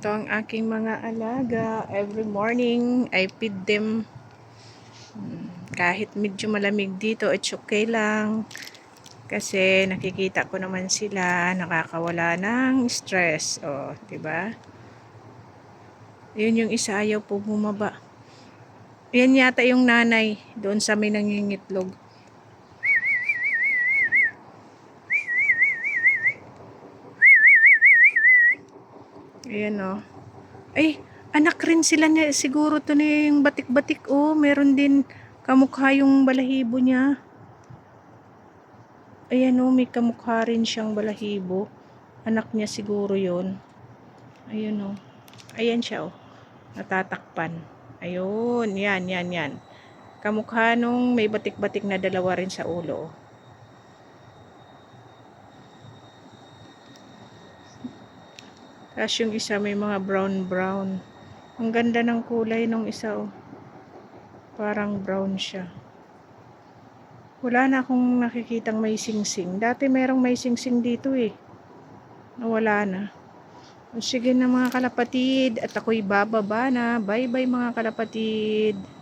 Ito ang aking mga alaga. Every morning, I feed them. Kahit medyo malamig dito, it's okay lang. Kasi nakikita ko naman sila, nakakawala ng stress. O, diba? Yun yung isa, ayaw po bumaba. Yan yata yung nanay, doon sa may nangingitlog. Ayan o. Ay, anak rin sila niya. Siguro to na yung batik-batik. Oh, meron din kamukha yung balahibo niya. Ayan o, may kamukha rin siyang balahibo. Anak niya siguro yon. Ayun o. Ayan siya o. Natatakpan. Ayun, yan. Kamukha nung may batik-batik na dalawa rin sa ulo. Tapos yung isa may mga brown. Ang ganda ng kulay nung isa oh. Parang brown siya. Wala na akong nakikitang may singsing. Dati merong may singsing dito eh. Nawala na. O sige na mga kalapatid. At ako'y bababa na. Bye bye mga kalapatid.